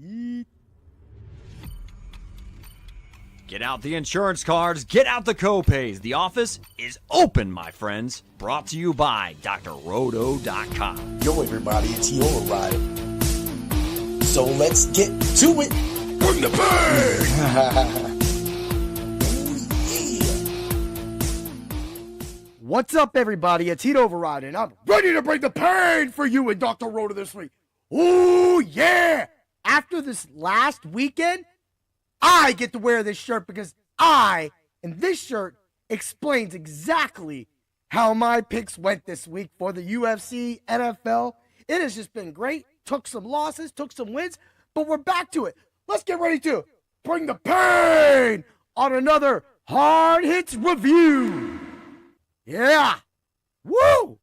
Yeet. Get out the insurance cards, get out the copays. The office is open, my friends. Brought to you by drroto.com. Yo, everybody, it's Yo Arrive. So let's get to it. Bring the pain! What's up, everybody? It's Heat Override, and I'm ready to bring the pain for you and Dr. Roto this week. Ooh, yeah! After this last weekend, I get to wear this shirt because and this shirt explains exactly how my picks went this week for the UFC, NFL. It has just been great. Took some losses, took some wins, but we're back to it. Let's get ready to bring the pain on another Hard Hits review. Yeah. Woo!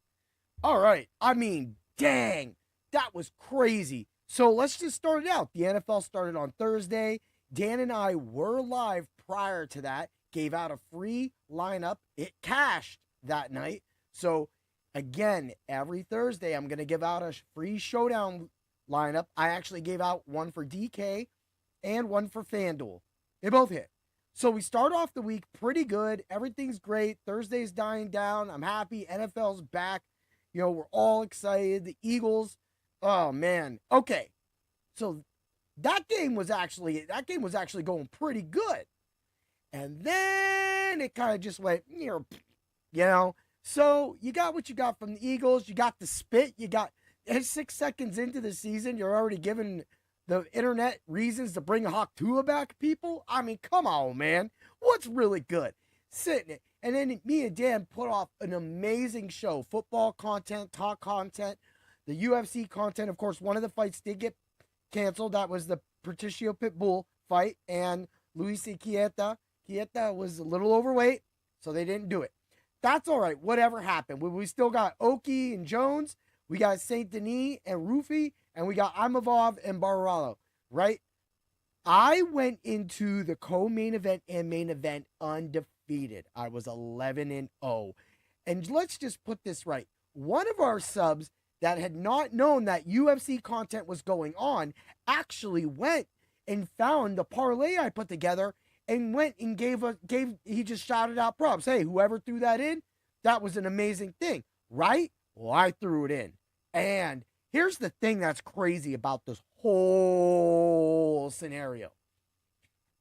All right. I mean, dang. That was crazy. So let's just start it out. The NFL started on Thursday. Dan and I were live prior to that. Gave out a free lineup. It cashed that night. So, again, every Thursday, I'm going to give out a free showdown lineup. I actually gave out one for DK and one for FanDuel. They both hit. So we start off the week pretty good. Everything's great. Thursday's dying down. I'm happy. NFL's back. You know, we're all excited. The Eagles. Oh, man. Okay. So that game was actually going pretty good. And then it kind of just went, you know. So you got what you got from the Eagles. You got the spit. You got 6 seconds into the season. You're already giving the internet reasons to bring Hawk Tua back, people. I mean, come on, man. What's really good? Sitting it. And then me and Dan put off an amazing show. Football content, talk content, the UFC content. Of course, one of the fights did get canceled. That was the Patricio Pitbull fight and Luis Quieta. Quieta was a little overweight, so they didn't do it. That's all right. Whatever happened. We still got Oki and Jones. We got St. Denis and Rufi. And we got Imavov and Barralo, right? I went into the co-main event and main event undefeated. I was 11-0. And let's just put this right. One of our subs that had not known that UFC content was going on actually went and found the parlay I put together and went and he just shouted out props. Hey, whoever threw that in, that was an amazing thing, right? Well, I threw it in. And here's the thing that's crazy about this whole scenario.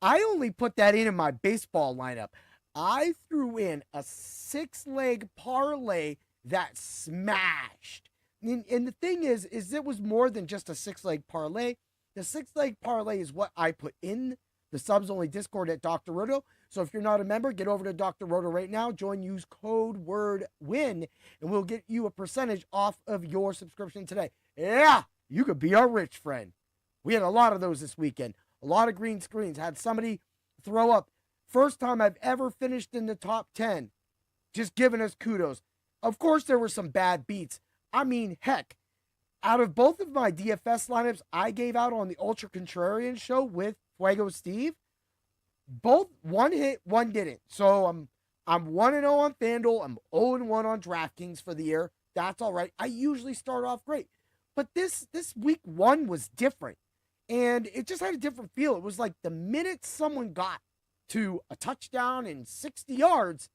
I only put that in my baseball lineup. I threw in a 6-leg parlay that smashed. And the thing is it was more than just a 6-leg parlay. The 6-leg parlay is what I put in the subs only Discord at Dr. Roto. So if you're not a member, get over to Dr. Roto right now. Join, use code word WIN, and we'll get you a percentage off of your subscription today. Yeah, you could be our rich friend. We had a lot of those this weekend. A lot of green screens. Had somebody throw up. First time I've ever finished in the top 10. Just giving us kudos. Of course, there were some bad beats. I mean, heck, out of both of my DFS lineups I gave out on the Ultra Contrarian show with Fuego Steve, both one hit, one didn't. So I'm 1-0 on FanDuel. I'm 0-1 on DraftKings for the year. That's all right. I usually start off great. But this week one was different. And it just had a different feel. It was like the minute someone got to a touchdown and 60 yards,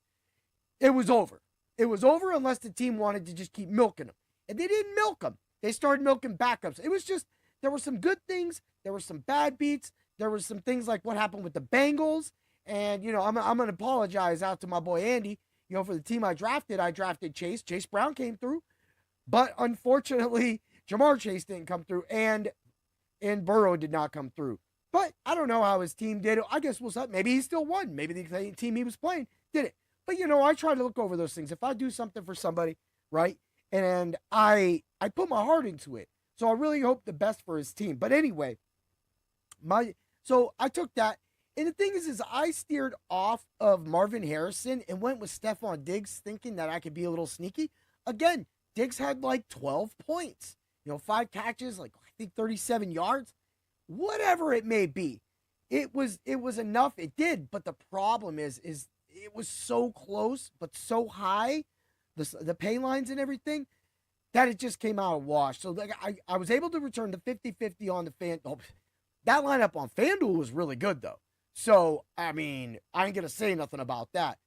it was over. It was over unless the team wanted to just keep milking them. And they didn't milk them. They started milking backups. It was just, there were some good things. There were some bad beats. There was some things like what happened with the Bengals. And, you know, I'm going to apologize out to my boy Andy. You know, for the team I drafted Chase. Chase Brown came through. But unfortunately, Jamar Chase didn't come through. And Burrow did not come through. But I don't know how his team did. I guess we'll see. Maybe he still won. Maybe the team he was playing did it. But, you know, I try to look over those things. If I do something for somebody, right, and I put my heart into it. So I really hope the best for his team. But anyway, so I took that. And the thing is I steered off of Marvin Harrison and went with Stephon Diggs thinking that I could be a little sneaky. Again, Diggs had like 12 points. You know, 5 catches, like I think 37 yards. Whatever it may be. It was enough. It did. But the problem is it was so close, but so high, the pay lines and everything, that it just came out of wash. So like I was able to return to 50-50 on the That lineup on FanDuel was really good, though. So, I mean, I ain't going to say nothing about that.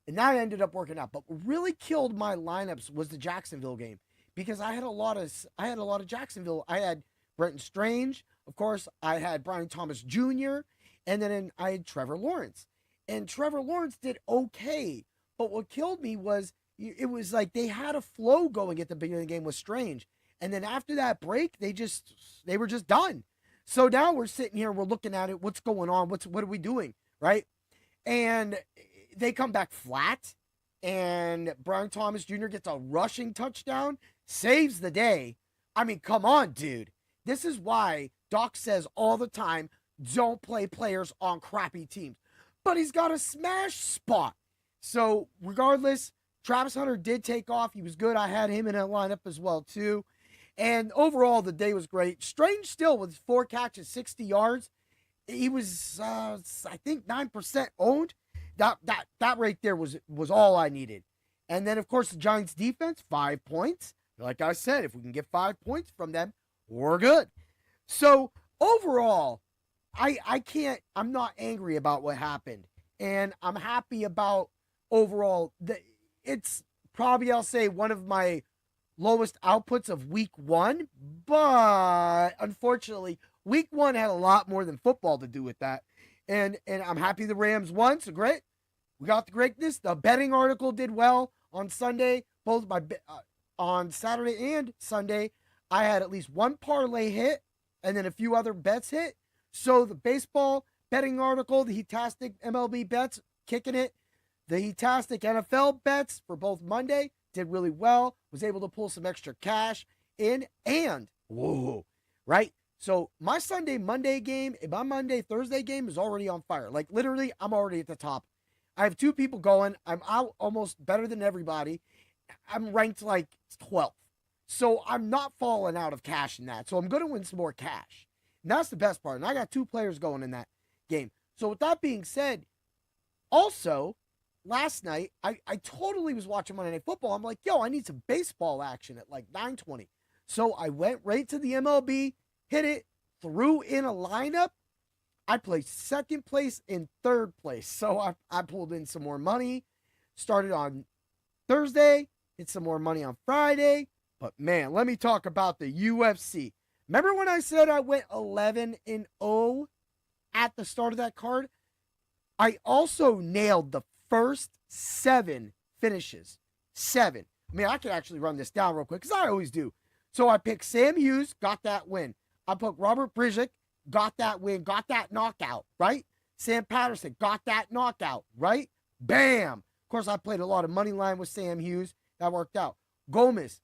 And that ended up working out. But what really killed my lineups was the Jacksonville game because I had a lot of Jacksonville. I had Brenton Strange, of course, I had Brian Thomas Jr., and then I had Trevor Lawrence. And Trevor Lawrence did okay. But what killed me was it was like they had a flow going at the beginning of the game with Strange. And then after that break, they were just done. So now we're sitting here, we're looking at it, what's going on? What are we doing? Right? And they come back flat, and Brian Thomas Jr. gets a rushing touchdown, saves the day. I mean, come on, dude. This is why Doc says all the time, don't play players on crappy teams. But he's got a smash spot. So regardless, Travis Hunter did take off. He was good. I had him in a lineup as well, too. And overall, the day was great. Strange still with 4 catches, 60 yards. He was, I think, 9% owned. That right there was all I needed. And then, of course, the Giants defense, 5 points. Like I said, if we can get 5 points from them, we're good. So overall, I'm not angry about what happened. And I'm happy about overall. It's probably, I'll say, one of my lowest outputs of week 1. But unfortunately, week 1 had a lot more than football to do with that. And I'm happy the Rams won. So great. We got the greatness. The betting article did well on Sunday. Both on Saturday and Sunday, I had at least one parlay hit and then a few other bets hit. So the baseball betting article, the Heatastic MLB bets, kicking it. The Heatastic NFL bets for both Monday did really well. Was able to pull some extra cash in and, whoa, right? So my Sunday, Monday game, my Monday, Thursday game is already on fire. Like literally, I'm already at the top. I have 2 people going. I'm out almost better than everybody. I'm ranked like 12th. So I'm not falling out of cash in that. So I'm going to win some more cash. And that's the best part. And I got 2 players going in that game. So with that being said, also, last night, I totally was watching Monday Night Football. I'm like, yo, I need some baseball action at like 9:20. So I went right to the MLB, hit it, threw in a lineup. I placed second place and third place. So I pulled in some more money. Started on Thursday, hit some more money on Friday. But man, let me talk about the UFC. Remember when I said I went 11-0 at the start of that card? I also nailed the first 7 finishes. 7. I mean, I could actually run this down real quick because I always do. So I picked Sam Hughes, got that win. I picked Robert Brzezinski, got that win, got that knockout, right? Sam Patterson, got that knockout, right? Bam! Of course, I played a lot of money line with Sam Hughes. That worked out. Gomez,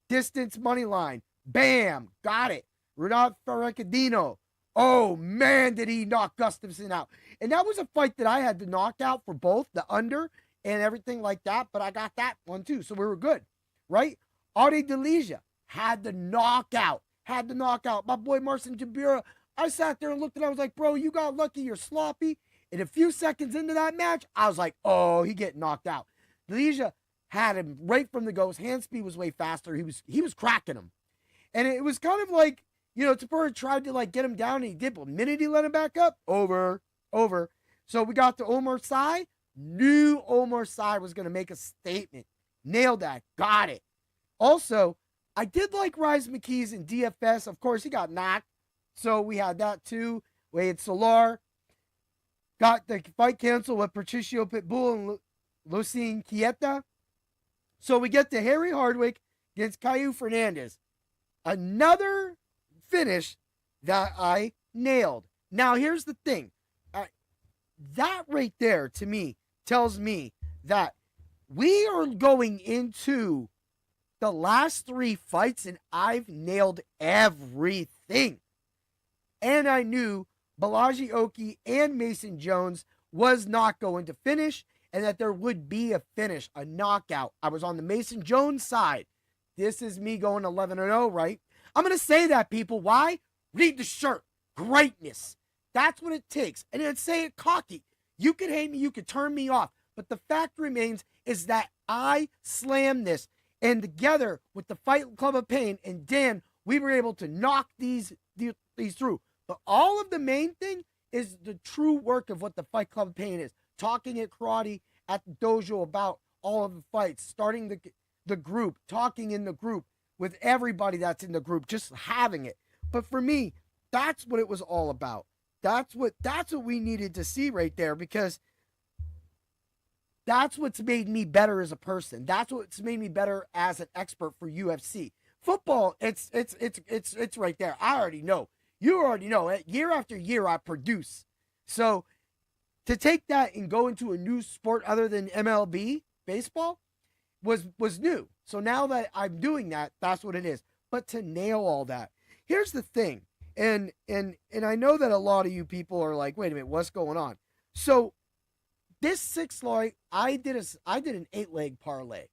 distance money line. Bam! Got it. Ronald Ferricadino. Oh, man, did he knock Gustafsson out. And that was a fight that I had to knock out for both, the under and everything like that. But I got that one, too. So we were good, right? Adi Delija had the knockout. Had the knockout. My boy Marcin Tybura. I sat there and looked at it. I was like, bro, you got lucky. You're sloppy. And a few seconds into that match, I was like, oh, he getting knocked out. Delija had him right from the go. His hand speed was way faster. He was cracking him. And it was kind of like, you know, Tybura tried to like get him down, and he did. But the minute he let him back up, over. So we got to Omar Sy. Knew Omar Sy was going to make a statement. Nailed that. Got it. Also, I did like Rise McKees in DFS. Of course, he got knocked. So we had that too. We had Solar. Got the fight canceled with Patricio Pitbull and Lucien Quieta. So we get to Harry Hardwick against Caio Fernandez. Another finish that I nailed. Now, here's the thing. That right there, to me, tells me that we are going into the last 3 fights, and I've nailed everything. And I knew Balaji Oki and Mason Jones was not going to finish, and that there would be a finish, a knockout. I was on the Mason Jones side. This is me going 11-0, right? I'm going to say that, people. Why? Read the shirt. Greatness. That's what it takes. And I'd say it cocky. You could hate me. You could turn me off. But the fact remains is that I slammed this. And together with the Fight Club of Pain and Dan, we were able to knock these through. But all of the main thing is the true work of what the Fight Club pain is. Talking at karate at the dojo about all of the fights, starting the group, talking in the group with everybody that's in the group, just having it. But for me, that's what it was all about. That's what we needed to see right there, because that's what's made me better as a person. That's what's made me better as an expert for UFC. Football, it's right there. I already know. You already know. Year after year, I produce. So to take that and go into a new sport other than MLB baseball was new. So now that I'm doing that, that's what it is. But to nail all that, here's the thing, and I know that a lot of you people are like, wait a minute, what's going on? So this 6 leg, I did an 8-leg parlay.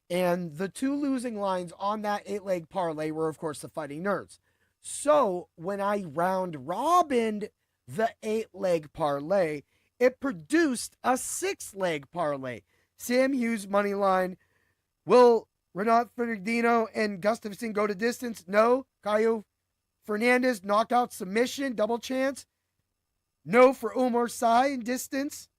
And the 2 losing lines on that 8-leg parlay were, of course, the Fighting Nerds. So when I round robined the 8-leg parlay, it produced a 6-leg parlay. Sam Hughes money line. Will Renato Fernandino and Gustafsson go to distance? No. Caio Fernandez knockout submission, double chance. No for Umar Sy in distance.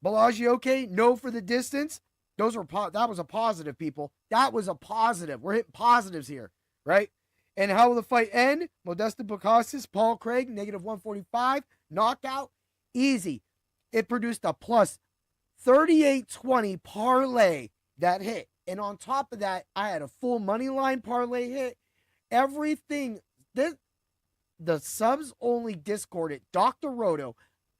Bellagio, okay, no for the distance. That was a positive, people. That was a positive. We're hitting positives here, right? And how will the fight end? Modesta Bukauskas, Paul Craig, -145, knockout, easy. It produced a plus 38.20 parlay that hit. And on top of that, I had a full money line parlay hit. Everything, the subs only Discord at Dr. Roto.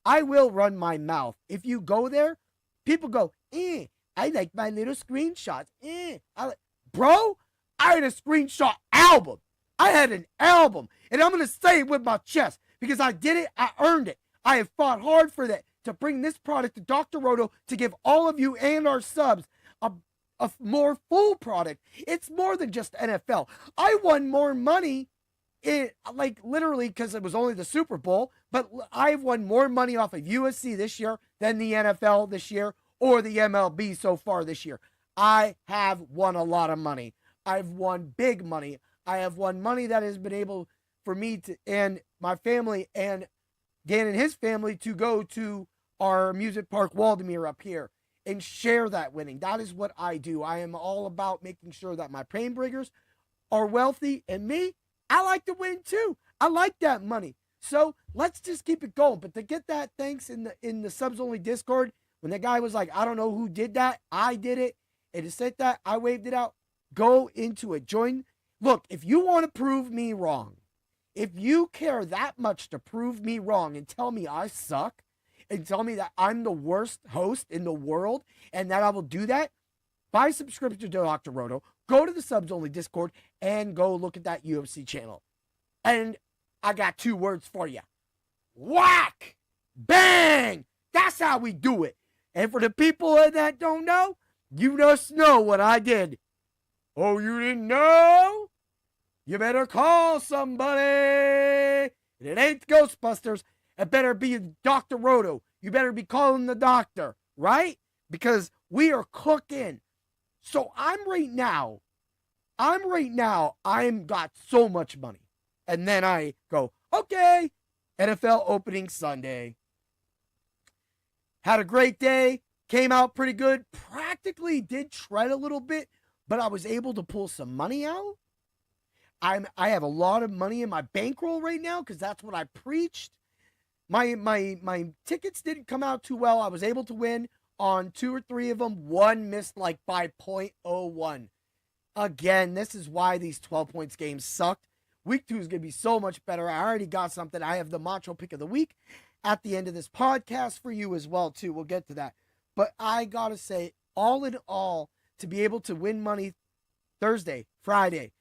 I will run my mouth. If you go there, people go, I like my little screenshots. Bro, I had a screenshot album. I had an album. And I'm going to say it with my chest because I did it. I earned it. I have fought hard for that, to bring this product to Dr. Roto, to give all of you and our subs a more full product. It's more than just NFL. I won more money literally because it was only the Super Bowl, but I've won more money off of UFC this year than the NFL this year or the MLB so far this year. I have won a lot of money. I've won big money. I have won money that has been able for me to, and my family and Dan and his family, to go to our amusement park Waldemere up here and share that winning. That is what I do. I am all about making sure that my pain bringers are wealthy, and me, I like to win too. I like that money. So let's just keep it going. But to get that thanks in the subs only Discord, when the guy was like, I don't know who did that, I did it. And to said that, I waved it out. Go into it. Join. Look, if you want to prove me wrong, if you care that much to prove me wrong and tell me I suck and tell me that I'm the worst host in the world and that I will do that, buy a subscription to Dr. Roto, go to the subs only Discord, and go look at that UFC channel. And I got 2 words for you. Whack! Bang! That's how we do it. And for the people that don't know, you just know what I did. Oh, you didn't know? You better call somebody. And it ain't Ghostbusters. It better be Dr. Roto. You better be calling the doctor, right? Because we are cooking. So I'm got so much money. And then I go, okay, NFL opening Sunday. Had a great day. Came out pretty good. Practically did tread a little bit, but I was able to pull some money out. I have a lot of money in my bankroll right now because that's what I preached. My tickets didn't come out too well. I was able to win on 2 or 3 of them. One missed like by 0.01. Again, this is why these 12 points games sucked. Week 2 is going to be so much better. I already got something. I have the Macho Pick of the Week at the end of this podcast for you as well, too. We'll get to that. But I got to say, all in all, to be able to win money Thursday, Friday,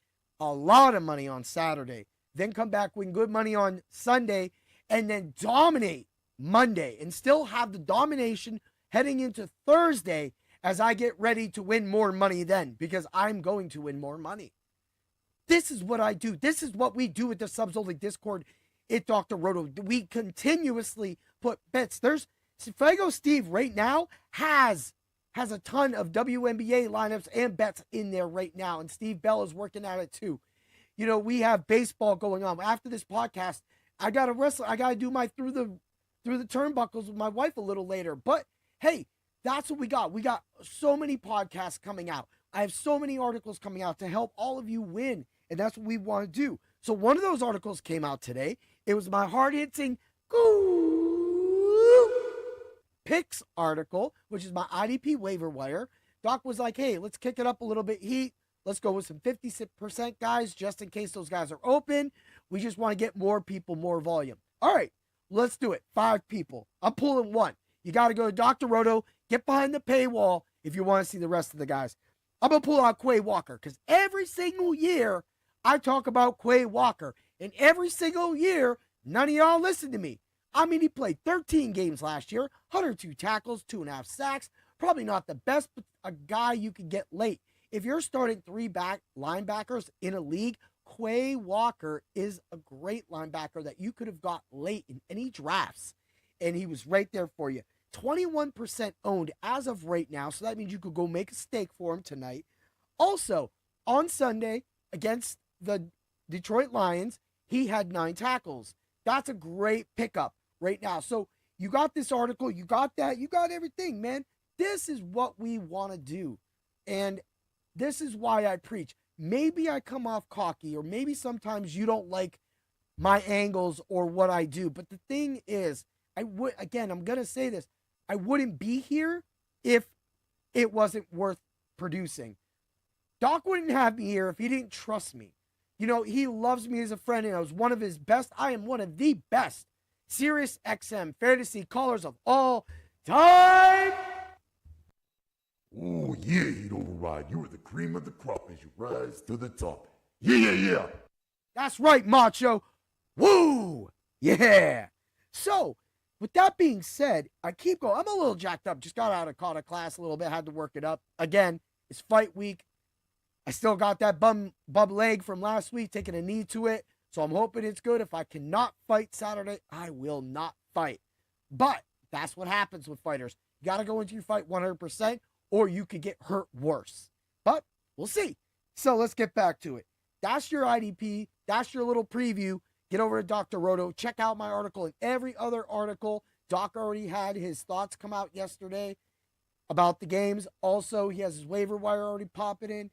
a lot of money on Saturday, then come back, win good money on Sunday, and then dominate Monday and still have the domination heading into Thursday as I get ready to win more money then, because I'm going to win more money. This is what I do. This is what we do at the Subs Only Discord at Dr. Roto. We continuously put bets. Fuego Steve right now has a ton of WNBA lineups and bets in there right now. And Steve Bell is working at it too. You know, we have baseball going on. After this podcast, I gotta wrestle. I gotta do my through the turnbuckles with my wife a little later. But hey, that's what we got. We got so many podcasts coming out. I have so many articles coming out to help all of you win, and that's what we want to do. So one of those articles came out today. It was my hard-hitting picks article, which is my IDP waiver wire. Doc was like, hey, let's kick it up a little bit heat. Let's go with some 50% guys just in case those guys are open. We just want to get more people, more volume. All right, let's do it. 5 people. I'm pulling 1. You got to go to Dr. Roto. Get behind the paywall if you want to see the rest of the guys. I'm going to pull out Quay Walker because every single year I talk about Quay Walker. And every single year, none of y'all listen to me. I mean, he played 13 games last year, 102 tackles, 2.5 sacks. Probably not the best, but a guy you can get late. If you're starting 3 linebackers in a league, Quay Walker is a great linebacker that you could have got late in any drafts. And he was right there for you. 21% owned as of right now, so that means you could go make a stake for him tonight. Also, on Sunday against the Detroit Lions, he had 9 tackles. That's a great pickup right now. So you got this article, you got that, you got everything, man. This is what we want to do. And this is why I preach. Maybe I come off cocky, or maybe sometimes you don't like my angles or what I do. But the thing is, I'm going to say this. I wouldn't be here if it wasn't worth producing. Doc wouldn't have me here if he didn't trust me. You know, he loves me as a friend, and I was one of his best. I am one of the best Sirius XM fantasy callers of all time. Oh, yeah, he'd override. You were the cream of the crop as you rise to the top. Yeah. That's right, Macho. Woo! Yeah. So, with that being said, I keep going. I'm a little jacked up. Just got out of Kata class a little bit. Had to work it up. Again, it's fight week. I still got that bum leg from last week, taking a knee to it. So I'm hoping it's good. If I cannot fight Saturday, I will not fight. But that's what happens with fighters. You got to go into your fight 100%, or you could get hurt worse. But we'll see. So let's get back to it. That's your IDP. That's your little preview. Get over to Dr. Roto. Check out my article and every other article. Doc already had his thoughts come out yesterday about the games. Also, he has his waiver wire already popping in.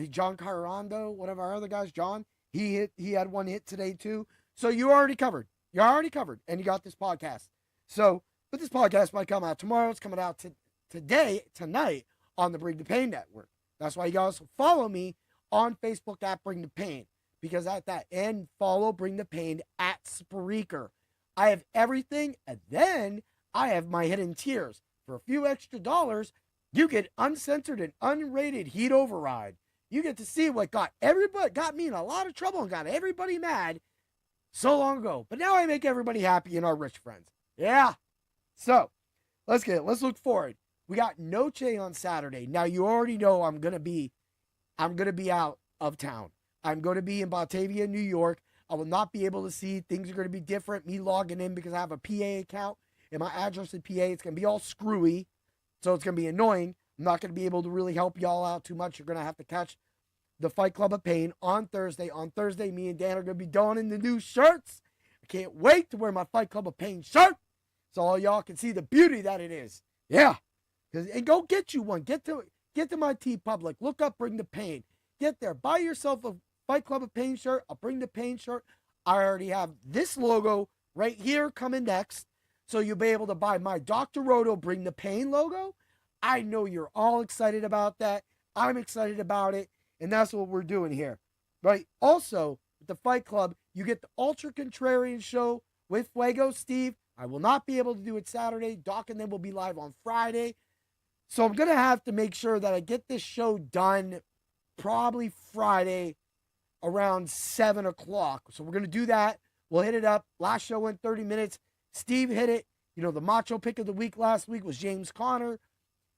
John Cairando, one of our other guys, John, he had one hit today too. So you're already covered. And you got this podcast. So, but this podcast might come out tomorrow. It's coming out tonight on the Bring the Pain Network. That's why you guys follow me on Facebook at Bring the Pain. Because at that end, follow Bring the Pain at Spreaker. I have everything, and then I have my hidden tiers. For a few extra dollars, you get uncensored and unrated Heat Override. You get to see what got me in a lot of trouble and got everybody mad so long ago. But now I make everybody happy and our rich friends. Yeah. So, let's look forward. We got Noche on Saturday. Now you already know I'm gonna be out of town. I'm going to be in Batavia, New York. I will not be able to see. Things are going to be different. Me logging in because I have a PA account and my address is PA. It's going to be all screwy. So it's going to be annoying. I'm not going to be able to really help y'all out too much. You're going to have to catch the Fight Club of Pain on Thursday. On Thursday, me and Dan are going to be donning the new shirts. I can't wait to wear my Fight Club of Pain shirt so all y'all can see the beauty that it is. Yeah. And go get you one. Get to my TeePublic. Look up Bring the Pain. Get there. Buy yourself a Fight Club of Pain shirt. I'll Bring the Pain shirt. I already have this logo right here coming next. So you'll be able to buy my Dr. Roto Bring the Pain logo. I know you're all excited about that. I'm excited about it. And that's what we're doing here. Right? Also, with the Fight Club, you get the Ultra Contrarian show with Fuego Steve. I will not be able to do it Saturday. Doc and them will be live on Friday. So I'm going to have to make sure that I get this show done probably Friday around 7 o'clock. So we're going to do that. We'll hit it up. Last show went 30 minutes. Steve hit it. You know, the macho pick of the week last week was James Conner.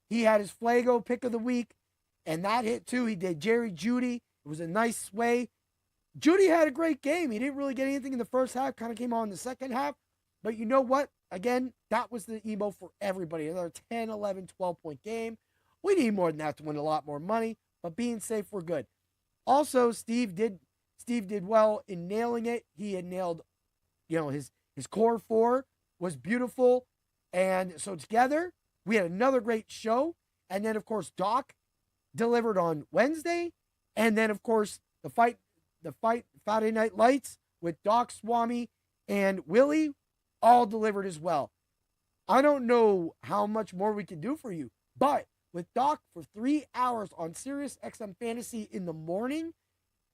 He had his Fuego pick of the week, and that hit too. He did Jerry Jeudy. It was a nice sway. Jeudy had a great game. He didn't really get anything in the first half. Kind of came on in the second half. But you know what? Again, that was the emo for everybody. Another 10, 11, 12-point game. We need more than that to win a lot more money. But being safe, we're good. Also, Steve did well in nailing it. He had nailed his core four was beautiful. And so together, we had another great show. And then, of course, Doc delivered on Wednesday. And then, of course, the fight Friday Night Lights with Doc, Swami, and Willie all delivered as well. I don't know how much more we can do for you, but with Doc for 3 hours on Sirius XM Fantasy in the morning,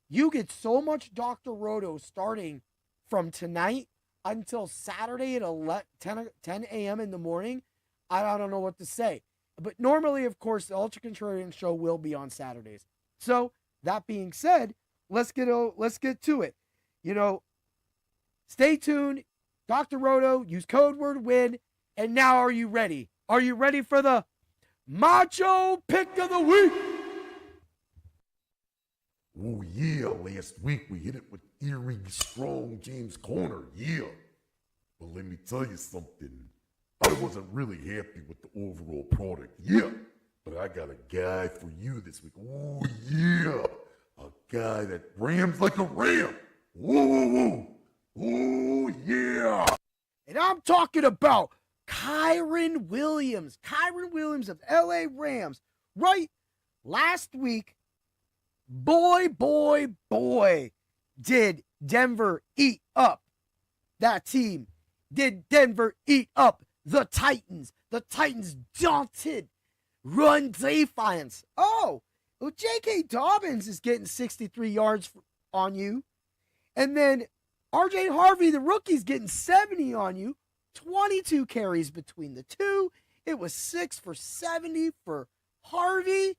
you get so much Dr. Roto starting from tonight until Saturday at 10 a.m. in the morning. I don't know what to say. But normally, of course, the Ultra Contrarian show will be on Saturdays. So, that being said, let's get to it. Stay tuned. Dr. Roto, use code word WIN. And now, are you ready? Are you ready for the Macho Pick of the Week? Oh yeah, last week we hit it with Theory Strong James Corner, yeah. But let me tell you something. I wasn't really happy with the overall product, yeah. But I got a guy for you this week. Oh yeah, a guy that rams like a ram. Whoa, whoa, whoa. Oh yeah. And I'm talking about Kyren Williams. Kyren Williams of LA Rams. Right? Last week, boy, did Denver eat up that team. Did Denver eat up the Titans? The Titans daunted run defense. Oh, well, J.K. Dobbins is getting 63 yards on you. And then R.J. Harvey, the rookie's getting 70 on you. 22 carries between the two. It was 6 for 70 for Harvey.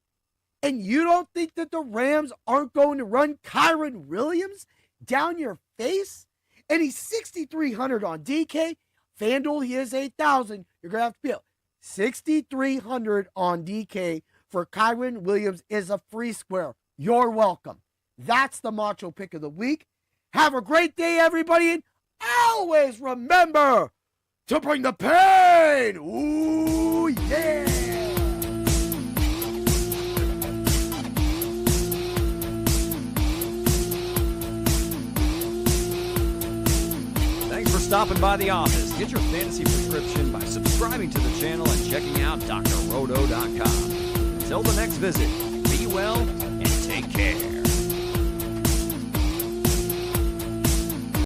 And you don't think that the Rams aren't going to run Kyren Williams down your face? And he's 6,300 on DK. FanDuel, he is 8,000. You're going to have to pay 6,300 on DK for Kyren Williams is a free square. You're welcome. That's the Macho Pick of the Week. Have a great day, everybody. And always remember to bring the pain. Ooh, yeah. Thanks for stopping by the office. Get your fantasy prescription by subscribing to the channel and checking out drroto.com. Until the next visit, be well and take care.